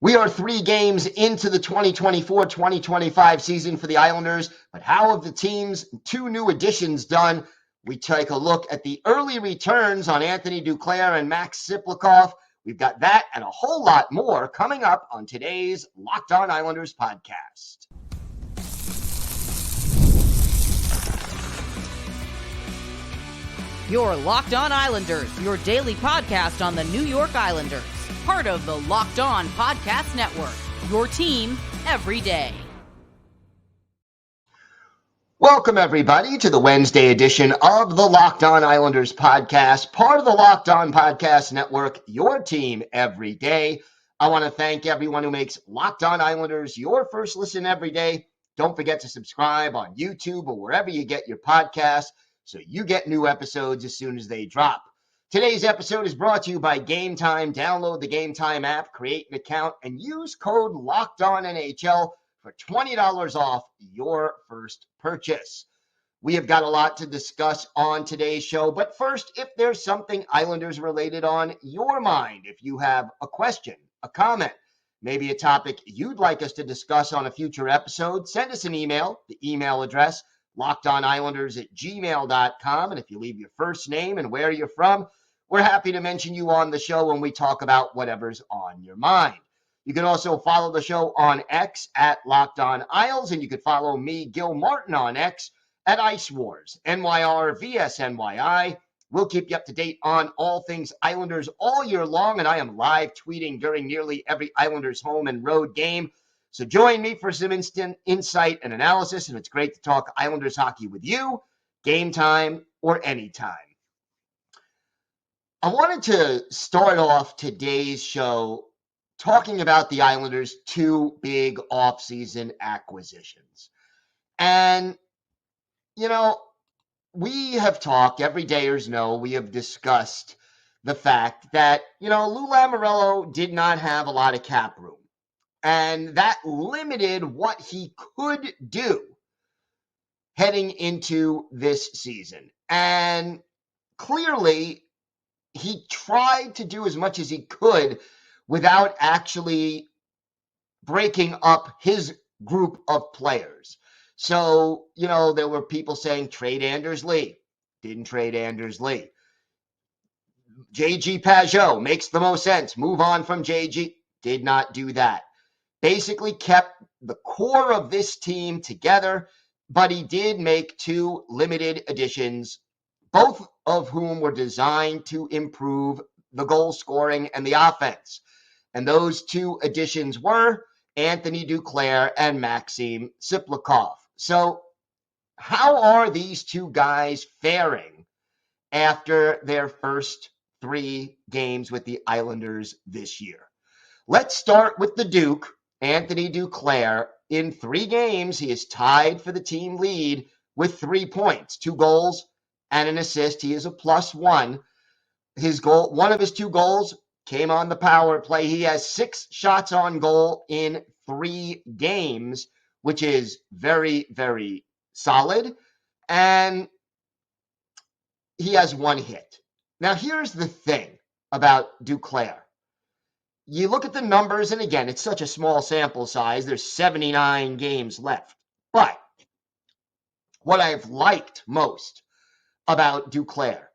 We are 3 games into the 2024-2025 season for the Islanders, but how have the team's 2 new additions done? We take a look at the early returns on Anthony Duclair and Max Tsyplakov. We've got that and a whole lot more coming up on today's Locked On Islanders podcast. You're Locked On Islanders, your daily podcast on the New York Islanders. Part of the Locked On Podcast Network, your team every day. Welcome, everybody, to the Wednesday edition of the Locked On Islanders podcast, part of the Locked On Podcast Network, your team every day. I want to thank everyone who makes Locked On Islanders your first listen every day. Don't forget to subscribe on YouTube or wherever you get your podcasts so you get new episodes as soon as they drop. Today's episode is brought to you by Game Time. Download the Game Time app, create an account, and use code LOCKEDONNHL for $20 off your first purchase. We have got a lot to discuss on today's show, but first, if there's something Islanders related on your mind, if you have a question, a comment, maybe a topic you'd like us to discuss on a future episode, send us an email. The email address, lockedonislanders@gmail.com. And if you leave your first name and where you're from, we're happy to mention you on the show when we talk about whatever's on your mind. You can also follow the show on X at Locked On Isles, and you can follow me, Gil Martin, on X at Ice Wars, NYR-VSNYI. We'll keep you up to date on all things Islanders all year long, and I am live tweeting during nearly every Islanders home and road game. So join me for some instant insight and analysis, and it's great to talk Islanders hockey with you, game time or anytime. I wanted to start off today's show talking about the Islanders' 2 big offseason acquisitions. And, we have talked, everydayers know, we have discussed the fact that, Lou Lamoriello did not have a lot of cap room. And that limited what he could do heading into this season. And clearly, he tried to do as much as he could without actually breaking up his group of players. So, there were people saying trade Anders Lee. Didn't trade Anders Lee. J.G. Pageau makes the most sense. Move on from J.G. Did not do that. Basically kept the core of this team together, but he did make 2 limited additions, both of whom were designed to improve the goal scoring and the offense. And those 2 additions were Anthony Duclair and Maxim Tsyplakov. So how are these 2 guys faring after their first 3 games with the Islanders this year? Let's start with the Duke, Anthony Duclair. In 3 games, he is tied for the team lead with 3 points, 2 goals and an assist. He is a +1. One of his 2 goals came on the power play. He has 6 shots on goal in 3 games, which is very, very solid. And he has 1 hit. Now, here's the thing about Duclair. You look at the numbers, and again, it's such a small sample size. There's 79 games left. But what I've liked most about Duclair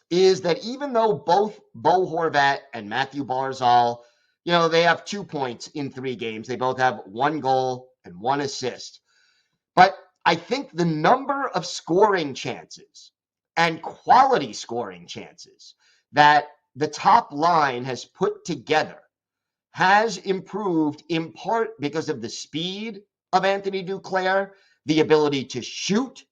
is that even though both Bo Horvat and Matthew Barzal, they have 2 points in 3 games. They both have 1 goal and 1 assist. But I think the number of scoring chances and quality scoring chances that the top line has put together has improved in part because of the speed of Anthony Duclair, the ability to shoot,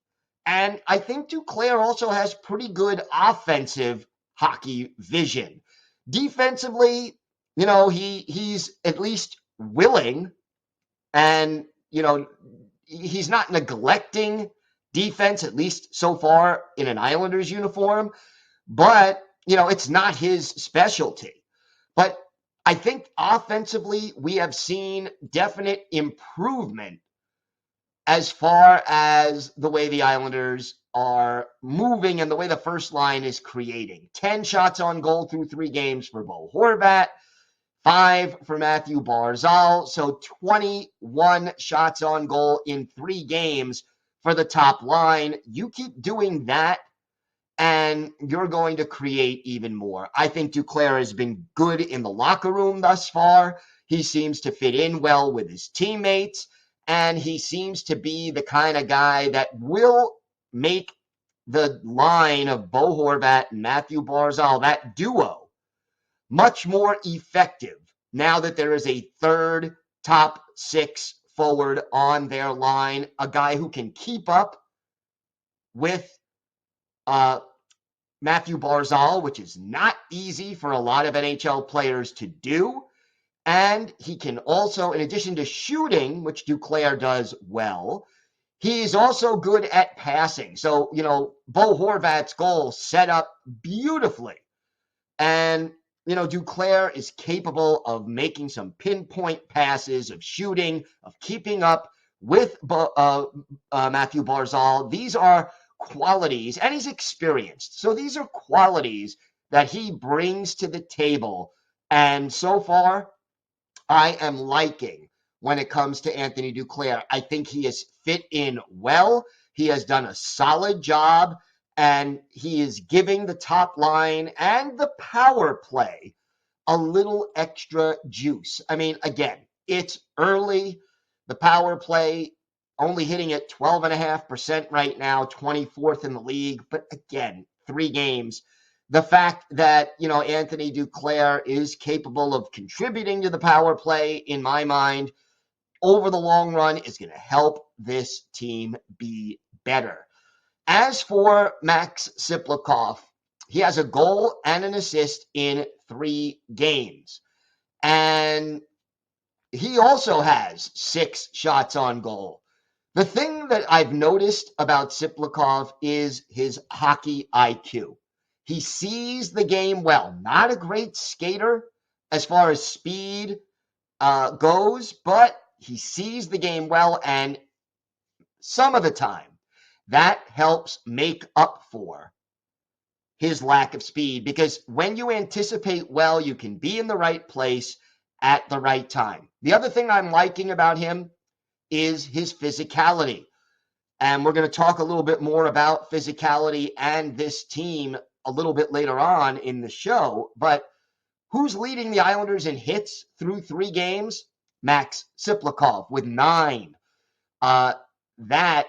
and I think Duclair also has pretty good offensive hockey vision. Defensively, he's at least willing, and, he's not neglecting defense, at least so far in an Islanders uniform, but it's not his specialty. But I think offensively, we have seen definite improvement as far as the way the Islanders are moving and the way the first line is creating. 10 shots on goal through 3 games for Bo Horvat, 5 for Matthew Barzal. So 21 shots on goal in 3 games for the top line. You keep doing that, and you're going to create even more. I think Duclair has been good in the locker room thus far. He seems to fit in well with his teammates, and he seems to be the kind of guy that will make the line of Bo Horvat and Matthew Barzal, that duo, much more effective now that there is a third top 6 forward on their line, a guy who can keep up with Matthew Barzal, which is not easy for a lot of NHL players to do. And he can also, in addition to shooting, which Duclair does well, he's also good at passing. So, Bo Horvat's goal set up beautifully. And, Duclair is capable of making some pinpoint passes, of shooting, of keeping up with Matthew Barzal. These are qualities, and he's experienced. So these are qualities that he brings to the table. And so far, I am liking when it comes to Anthony Duclair. I think he has fit in well. He has done a solid job, and he is giving the top line and the power play a little extra juice. I mean, again, it's early. The power play only hitting at 12.5% right now, 24th in the league. But again, 3 games. The fact that, Anthony Duclair is capable of contributing to the power play, in my mind, over the long run is going to help this team be better. As for Max Tsyplakov, he has a goal and an assist in 3 games. And he also has 6 shots on goal. The thing that I've noticed about Tsyplakov is his hockey IQ. He sees the game well. Not a great skater as far as speed goes, but he sees the game well, and some of the time that helps make up for his lack of speed, because when you anticipate well, you can be in the right place at the right time. The other thing I'm liking about him is his physicality. And we're going to talk a little bit more about physicality and this team a little bit later on in the show. But who's leading the Islanders in hits through 3 games? Max Tsyplakov with 9. That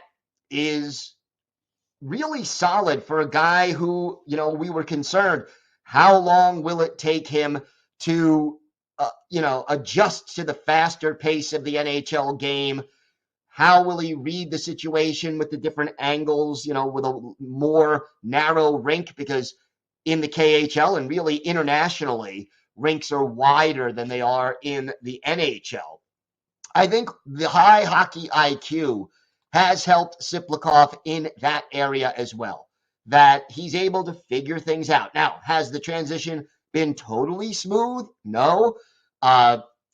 is really solid for a guy who, we were concerned, how long will it take him to, adjust to the faster pace of the NHL game? How will he read the situation with the different angles, with a more narrow rink? Because in the KHL and really internationally, rinks are wider than they are in the NHL. I think the high hockey IQ has helped Tsyplakov in that area as well, that he's able to figure things out. Now, has the transition been totally smooth? No.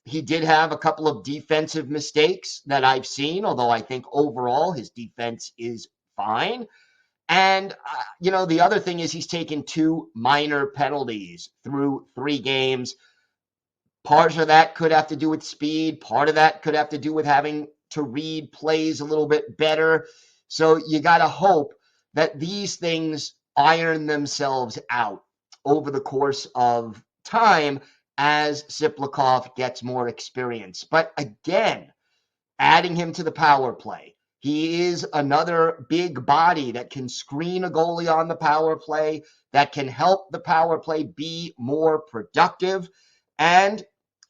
He did have a couple of defensive mistakes that I've seen, although I think overall his defense is fine. And, the other thing is he's taken 2 minor penalties through 3 games. Part of that could have to do with speed. Part of that could have to do with having to read plays a little bit better. So you got to hope that these things iron themselves out over the course of time as Tsyplakov gets more experience. But again, adding him to the power play, he is another big body that can screen a goalie on the power play, that can help the power play be more productive. And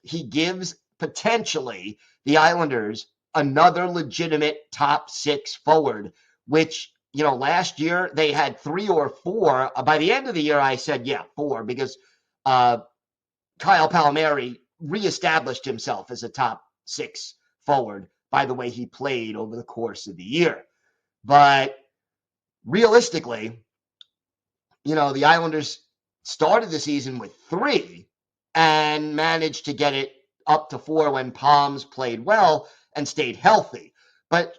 he gives potentially the Islanders another legitimate top 6 forward, which, last year they had 3 or 4. By the end of the year, I said, 4, because Kyle Palmieri reestablished himself as a top 6 forward by the way he played over the course of the year. But realistically, the Islanders started the season with 3 and managed to get it up to 4 when Palms played well and stayed healthy. But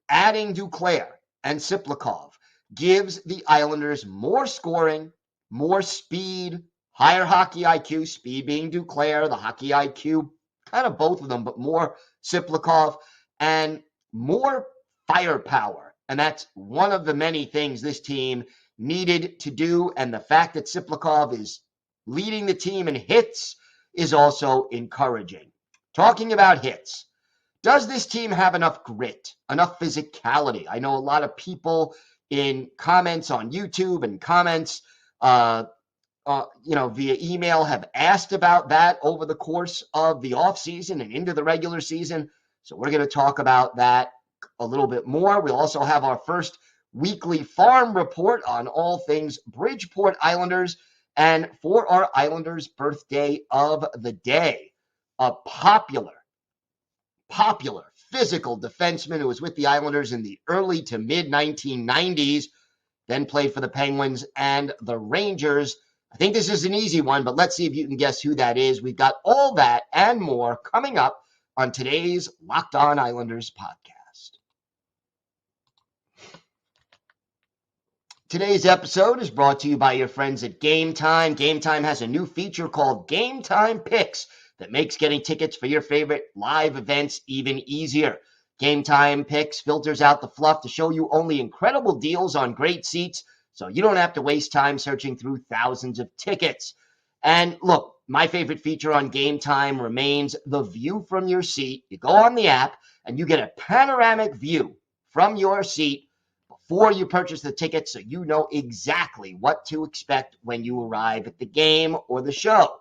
adding Duclair and Tsyplakov gives the Islanders more scoring, more speed higher hockey IQ, speed being Duclair, the hockey IQ, kind of both of them, but more Tsyplakov, and more firepower. And that's one of the many things this team needed to do. And the fact that Tsyplakov is leading the team in hits is also encouraging. Talking about hits, does this team have enough grit, enough physicality? I know a lot of people in comments on YouTube and comments via email have asked about that over the course of the offseason and into the regular season. So we're going to talk about that a little bit more. We'll also have our first weekly farm report on all things Bridgeport Islanders. And for our Islanders birthday of the day, a popular physical defenseman who was with the Islanders in the early to mid 1990s, then played for the Penguins and the Rangers. I think this is an easy one, but let's see if you can guess who that is. We've got all that and more coming up on today's Locked On Islanders podcast. Today's episode is brought to you by your friends at Game Time. Game Time has a new feature called Game Time Picks that makes getting tickets for your favorite live events even easier. Game Time Picks filters out the fluff to show you only incredible deals on great seats, so you don't have to waste time searching through thousands of tickets. And look, my favorite feature on Game Time remains the view from your seat. You go on the app and you get a panoramic view from your seat before you purchase the ticket, so you know exactly what to expect when you arrive at the game or the show.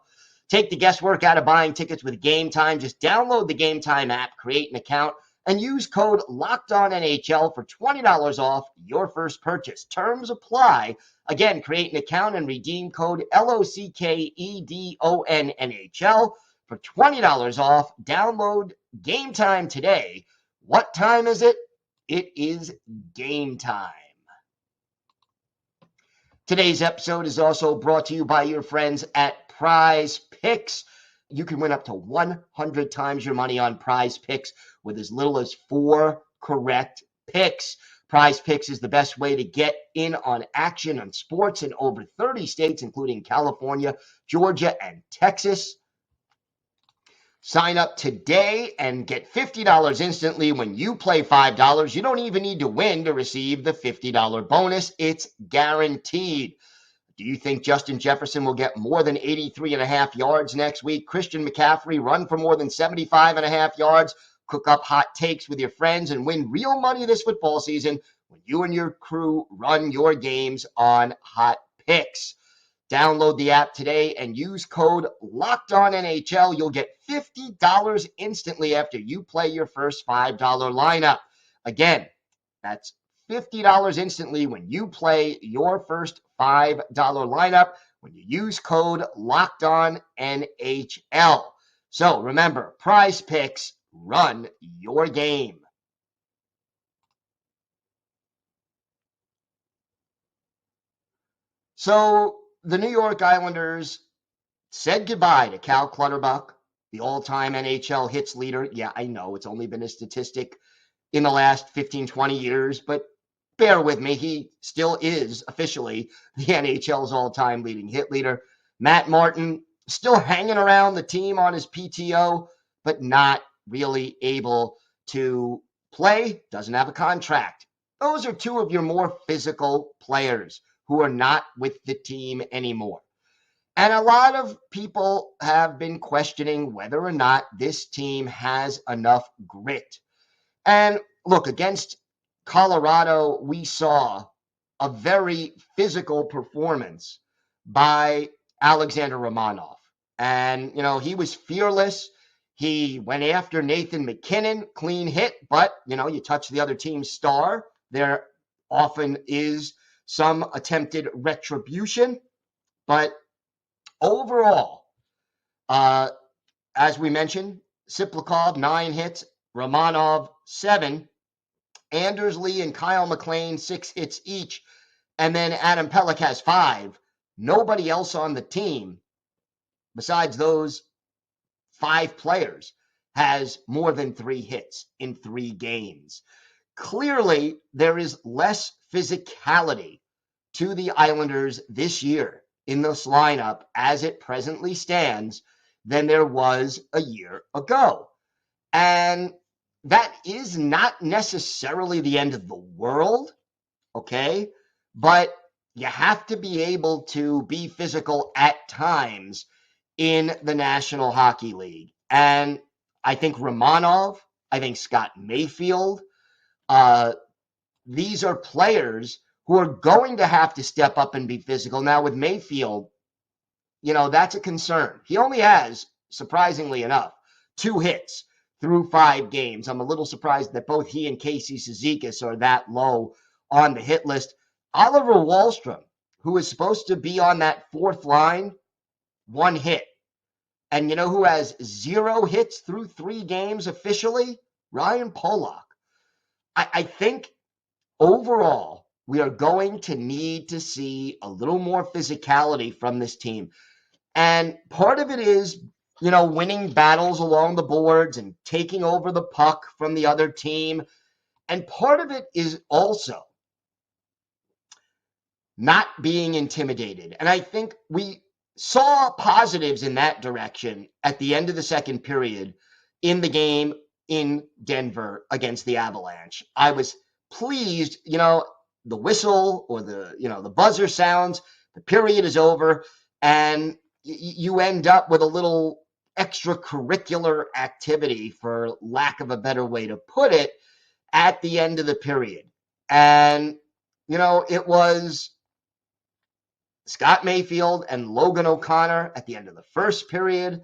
Take the guesswork out of buying tickets with Game Time. Just download the Game Time app, create an account, and use code LOCKEDONNHL for $20 off your first purchase. Terms apply. Again, create an account and redeem code LOCKEDONNHL for $20 off. Download Game Time today. What time is it? It is game time. Today's episode is also brought to you by your friends at Prize Picks. You can win up to 100 times your money on Prize Picks with as little as 4 correct picks. Prize Picks is the best way to get in on action on sports in over 30 states, including California, Georgia, and Texas. Sign up today and get $50 instantly when you play $5. You don't even need to win to receive the $50 bonus. It's guaranteed. Do you think Justin Jefferson will get more than 83.5 yards next week? Christian McCaffrey run for more than 75.5 yards? Cook up hot takes with your friends and win real money this football season when you and your crew run your games on Hot Picks. Download the app today and use code LOCKEDONNHL. You'll get $50 instantly after you play your first $5 lineup. Again, that's $50 instantly when you play your first $5 lineup when you use code LOCKEDONNHL. So remember, Prize Picks, run your game. So the New York Islanders said goodbye to Cal Clutterbuck, the all-time NHL hits leader. Yeah, I know it's only been a statistic in the last 15, 20 years, but bear with me. He still is officially the NHL's all-time leading hit leader. Matt Martin still hanging around the team on his PTO, but not really able to play, doesn't have a contract. Those are two of your more physical players who are not with the team anymore. And a lot of people have been questioning whether or not this team has enough grit. And look, against Colorado, we saw a very physical performance by Alexander Romanov. And, he was fearless. He went after Nathan McKinnon, clean hit, but, you touch the other team's star. There often is some attempted retribution. But overall, as we mentioned, Tsyplakov, 9 hits, Romanov, 7, Anders Lee and Kyle McLean, 6 hits each, and then Adam Pelech has 5. Nobody else on the team, besides those 5 players, has more than 3 hits in 3 games. Clearly, there is less physicality to the Islanders this year in this lineup as it presently stands than there was a year ago. And that is not necessarily the end of the world, okay? But you have to be able to be physical at times in the National Hockey League. And I think Romanov, I think Scott Mayfield, these are players who are going to have to step up and be physical. Now, with Mayfield, that's a concern. He only has, surprisingly enough, 2 hits through 5 games. I'm a little surprised that both he and Casey Cizikas are that low on the hit list. Oliver Wahlstrom, who is supposed to be on that 4th line, 1 hit. And you know who has 0 hits through 3 games officially? Ryan Pollock. I think overall, we are going to need to see a little more physicality from this team. And part of it is, winning battles along the boards and taking over the puck from the other team. And part of it is also not being intimidated. And I think we saw positives in that direction at the end of the second period in the game in Denver against the Avalanche. I was pleased, the whistle or the buzzer sounds, the period is over, and you end up with a little extracurricular activity, for lack of a better way to put it, at the end of the period. And, it was Scott Mayfield and Logan O'Connor at the end of the first period.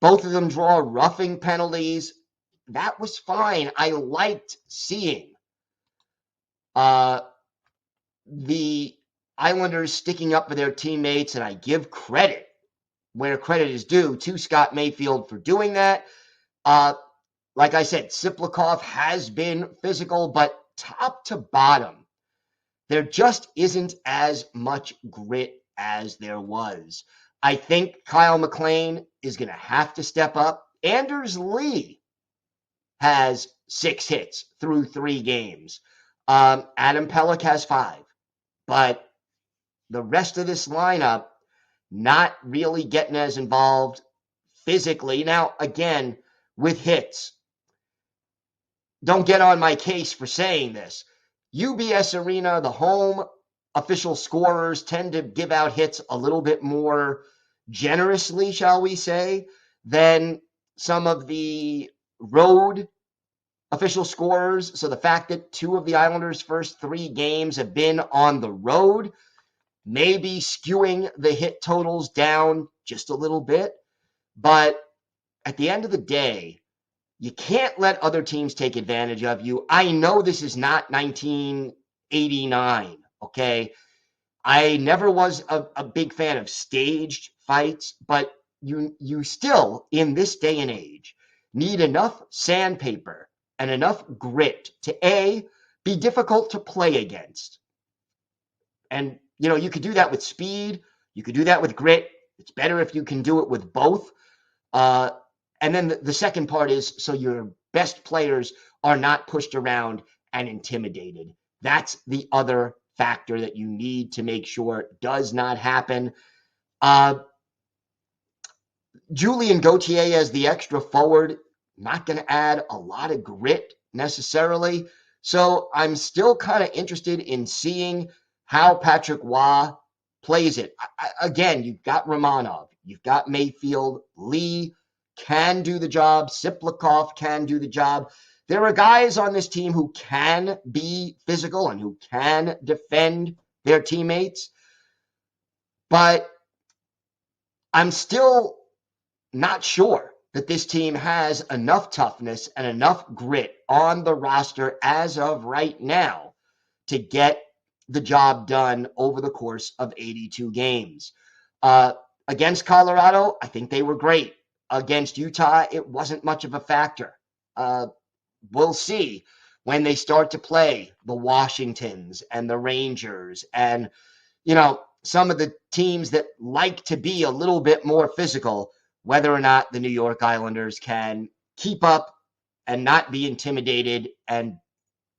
Both of them draw roughing penalties. That was fine. I liked seeing the Islanders sticking up for their teammates, and I give credit where credit is due to Scott Mayfield for doing that. Like I said, Tsyplakov has been physical, but top to bottom, there just isn't as much grit as there was. I think Kyle McLean is going to have to step up. Anders Lee has 6 hits through 3 games. Adam Pelech has 5. But the rest of this lineup, not really getting as involved physically. Now, again, with hits, don't get on my case for saying this. UBS Arena, the home official scorers tend to give out hits a little bit more generously, shall we say, than some of the road official scorers. So the fact that 2 of the Islanders' first 3 games have been on the road may be skewing the hit totals down just a little bit. But at the end of the day, you can't let other teams take advantage of you. I know this is not 1989, okay? I never was a big fan of staged fights, but you still, in this day and age, need enough sandpaper and enough grit to, A, be difficult to play against. And, you could do that with speed. You could do that with grit. It's better if you can do it with both. And then the second part is so your best players are not pushed around and intimidated. That's the other factor that you need to make sure does not happen. Julien Gauthier as the extra forward, not going to add a lot of grit necessarily. So I'm still kind of interested in seeing how Patrick Roy plays it. Again, you've got Romanov, you've got Mayfield, Lee can do the job. Tsyplakov can do the job. There are guys on this team who can be physical and who can defend their teammates. But I'm still not sure that this team has enough toughness and enough grit on the roster as of right now to get the job done over the course of 82 games. Against Colorado, I think they were great. Against Utah, it wasn't much of a factor. We'll see when they start to play the Washingtons and the Rangers and, some of the teams that like to be a little bit more physical, whether or not the New York Islanders can keep up and not be intimidated and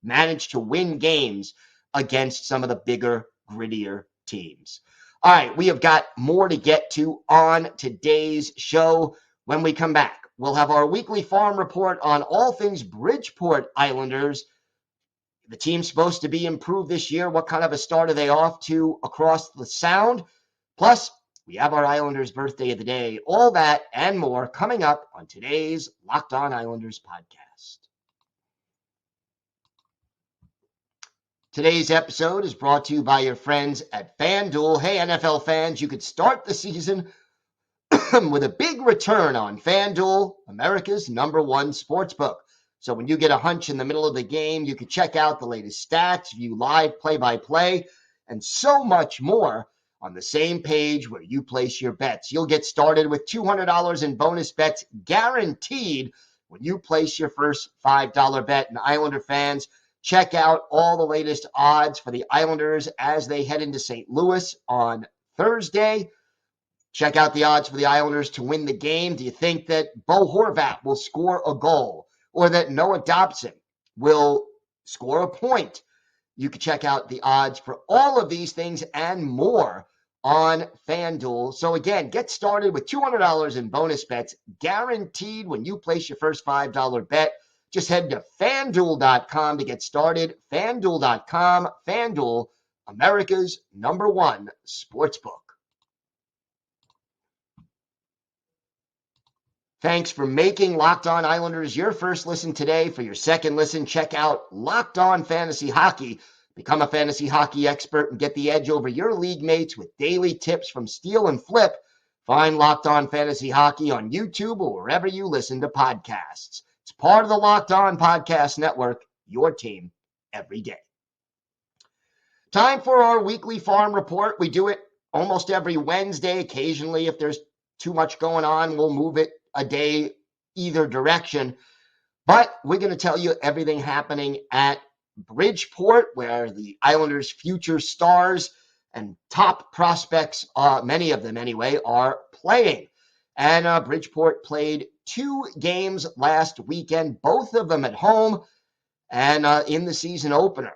manage to win games against some of the bigger, grittier teams. All right, we have got more to get to on today's show. When we come back, we'll have our weekly farm report on all things Bridgeport Islanders. The team's supposed to be improved this year. What kind of a start are they off to across the Sound? Plus, we have our Islanders birthday of the day. All that and more coming up on today's Locked On Islanders podcast. Today's episode is brought to you by your friends at FanDuel. Hey, NFL fans, you could start the season with a big return on FanDuel, America's #1 sportsbook. So when you get a hunch in the middle of the game, you can check out the latest stats, view live play-by-play, and so much more on the same page where you place your bets. You'll get started with $200 in bonus bets guaranteed when you place your first $5 bet. And Islander fans, check out all the latest odds for the Islanders as they head into St. Louis on Thursday. Check out the odds for the Islanders to win the game. Do you think that Bo Horvat will score a goal or that Noah Dobson will score a point? You can check out the odds for all of these things and more on FanDuel. So again, get started with $200 in bonus bets guaranteed when you place your first $5 bet. Just head to FanDuel.com to get started. FanDuel.com. FanDuel, America's #1 sportsbook. Thanks for making Locked On Islanders your first listen today. For your second listen, check out Locked On Fantasy Hockey. Become a fantasy hockey expert and get the edge over your league mates with daily tips from Steal and Flip. Find Locked On Fantasy Hockey on YouTube or wherever you listen to podcasts. It's part of the Locked On Podcast Network, your team every day. Time for our weekly farm report. We do it almost every Wednesday. Occasionally, if there's too much going on, we'll move it a day either direction. But we're going to tell you everything happening at Bridgeport, where the Islanders' future stars and top prospects, many of them anyway, are playing. And Bridgeport played 2 games last weekend, both of them at home and in the season opener,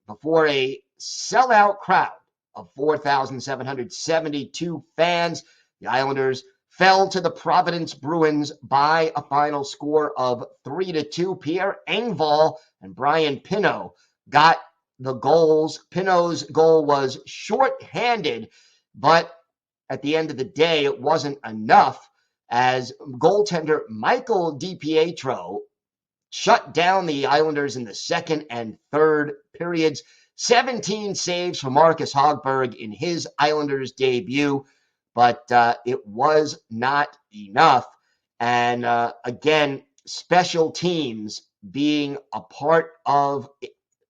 before a sellout crowd of 4,772 fans. The Islanders fell to the Providence Bruins by a final score of 3-2. Pierre Engvall and Brian Pino got the goals. Pino's goal was shorthanded, but at the end of the day, it wasn't enough as goaltender Michael DiPietro shut down the Islanders in the second and third periods. 17 saves for Marcus Hogberg in his Islanders debut, but it was not enough. And again, special teams being a part of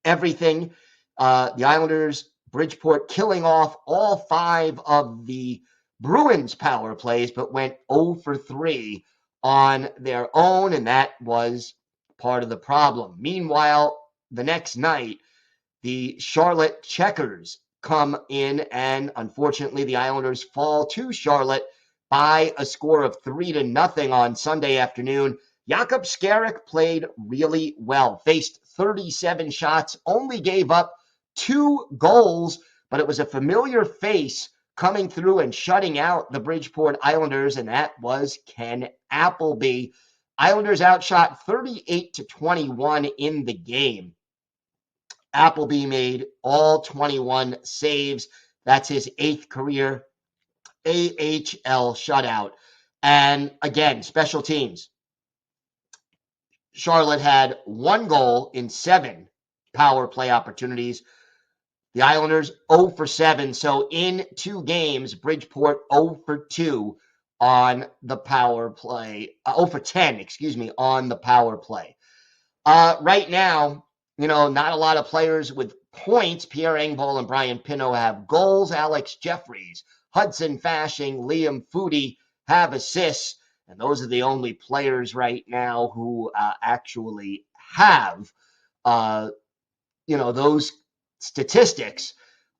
everything. The Islanders, Bridgeport killing off all 5 of the Bruins power plays, but went 0 for 3 on their own, and that was part of the problem. Meanwhile, the next night, the Charlotte Checkers come in, and unfortunately, the Islanders fall to Charlotte by a score of 3-0 on Sunday afternoon. Jakub Skarek played really well, faced 37 shots, only gave up 2 goals, but it was a familiar face coming through and shutting out the Bridgeport Islanders, and that was Ken Appleby. Islanders outshot 38-21 in the game. Appleby made all 21 saves. That's his 8th career AHL shutout. And again, special teams. Charlotte had 1 goal in 7 power play opportunities. The Islanders 0 for 7. So in 2 games, Bridgeport 0 for 2 on the power play. 0 for 10, on the power play. Right now, not a lot of players with points. Pierre Engvall and Brian Pino have goals. Alex Jeffries, Hudson Fasching, Liam Foudy have assists. And those are the only players right now who actually have, those statistics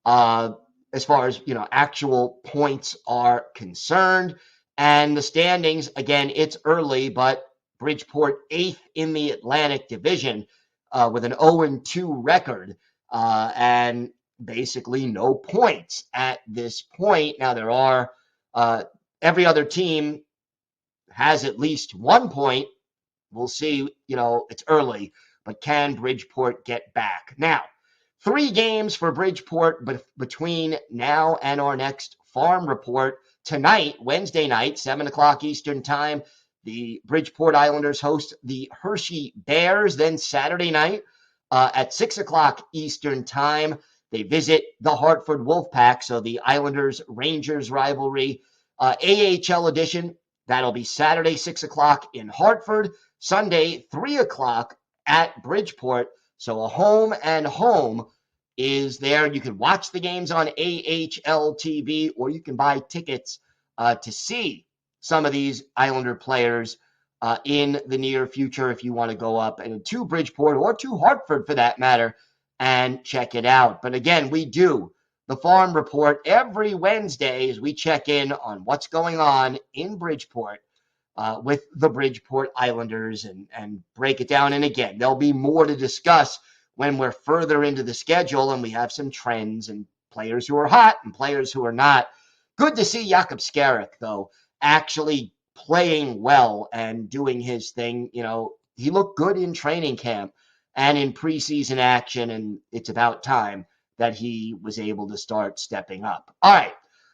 as far as, actual points are concerned. And the standings, again, it's early, but Bridgeport 8th in the Atlantic Division with an 0-2 record. And, basically no points at this point. Now, there are every other team has at least 1 point. We'll see, it's early, but can Bridgeport get back? Now, 3 games for Bridgeport between now and our next farm report. Tonight, Wednesday night, 7 o'clock Eastern time, the Bridgeport Islanders host the Hershey Bears. Then Saturday night at 6 o'clock Eastern time, they visit the Hartford Wolfpack. So the Islanders-Rangers rivalry, AHL edition, that'll be Saturday, 6 o'clock in Hartford. Sunday, 3 o'clock at Bridgeport. So a home and home is there. You can watch the games on AHL TV, or you can buy tickets to see some of these Islander players in the near future if you want to go up and to Bridgeport or to Hartford for that matter and check it out. But again, we do the farm report every Wednesday as we check in on what's going on in Bridgeport with the Bridgeport Islanders and break it down. And again, there'll be more to discuss when we're further into the schedule and we have some trends and players who are hot and players who are not. Good to see Jakub Skarek, though, actually playing well and doing his thing. He looked good in training camp and in preseason action, and it's about time that he was able to start stepping up. All right.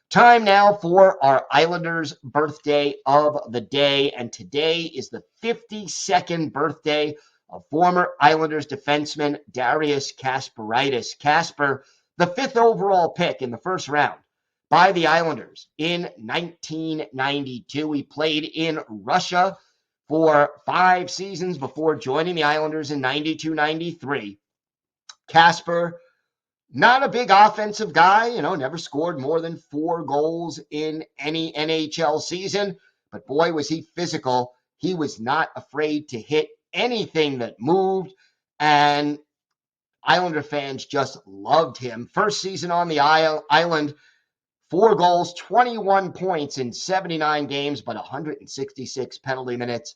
Time now for our Islanders birthday of the day, and today is the 52nd birthday of former Islanders defenseman Darius Kasparaitis. Kasper, the 5th overall pick in the first round by the Islanders in 1992. He played in Russia for 5 seasons before joining the Islanders in 92-93. Kasper, not a big offensive guy, never scored more than 4 goals in any NHL season, but boy, was he physical. He was not afraid to hit anything that moved, and Islander fans just loved him. First season on the island, 4 goals, 21 points in 79 games, but 166 penalty minutes.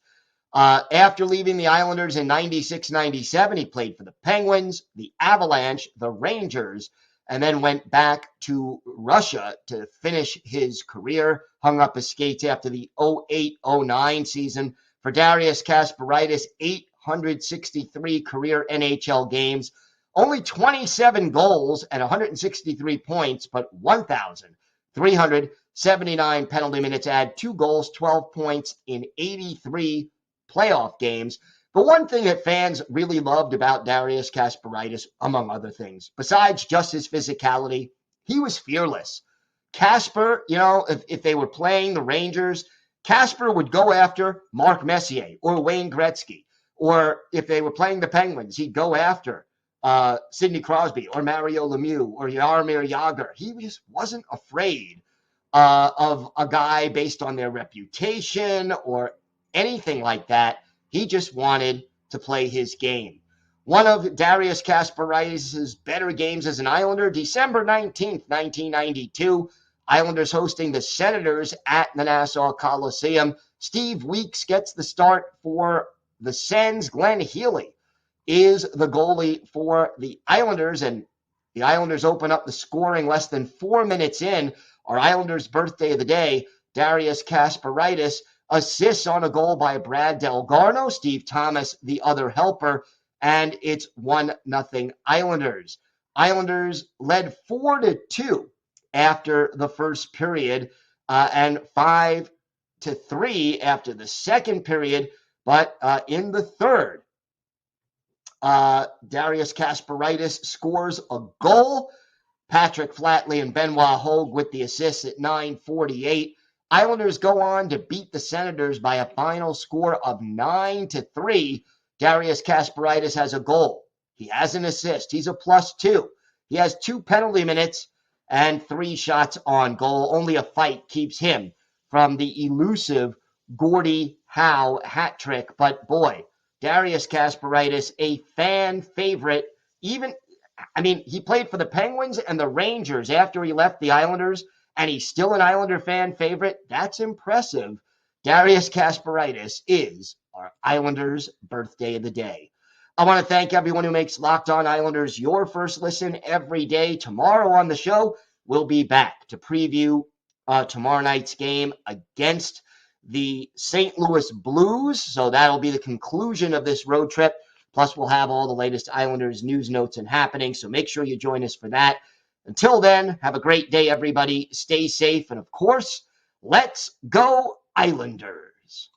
After leaving the Islanders in 96-97, he played for the Penguins, the Avalanche, the Rangers, and then went back to Russia to finish his career. Hung up his skates after the 08-09 season. For Darius Kasparaitis, 863 career NHL games, only 27 goals and 163 points, but 1,379 penalty minutes. Add 2 goals, 12 points in 83 playoff games. But one thing that fans really loved about Darius Kasparaitis, among other things, besides just his physicality, he was fearless. Kasper, if they were playing the Rangers, Kasper would go after Mark Messier or Wayne Gretzky. Or if they were playing the Penguins, he'd go after Sidney Crosby or Mario Lemieux or Jaromir Jagr. He just wasn't afraid of a guy based on their reputation or anything like that. He just wanted to play his game. One of Darius Kasparaitis' better games as an Islander, December 19th, 1992, Islanders hosting the Senators at the Nassau Coliseum. Steve Weeks gets the start for the Sens. Glenn Healy is the goalie for the Islanders, and the Islanders open up the scoring less than 4 minutes in. Our Islanders' birthday of the day, Darius Kasparaitis assists on a goal by Brad Delgarno, Steve Thomas, the other helper, and it's 1-0 Islanders. Islanders led 4-2 after the first period and 5-3 after the second period, but in the third, Darius Kasparaitis scores a goal. Patrick Flatley and Benoit Hogue with the assists at 9:48. Islanders go on to beat the Senators by a final score of 9-3. Darius Kasparaitis has a goal. He has an assist. He's a +2. He has 2 penalty minutes and 3 shots on goal. Only a fight keeps him from the elusive Gordie Howe hat trick. But boy, Darius Kasparaitis, a fan favorite. He played for the Penguins and the Rangers after he left the Islanders, and he's still an Islander fan favorite. That's impressive. Darius Kasparaitis is our Islanders' birthday of the day. I want to thank everyone who makes Locked On Islanders your first listen every day. Tomorrow on the show, we'll be back to preview tomorrow night's game against the St. Louis Blues. So that'll be the conclusion of this road trip. Plus, we'll have all the latest Islanders news, notes, and happenings. So make sure you join us for that. Until then, have a great day, everybody. Stay safe. And of course, let's go Islanders.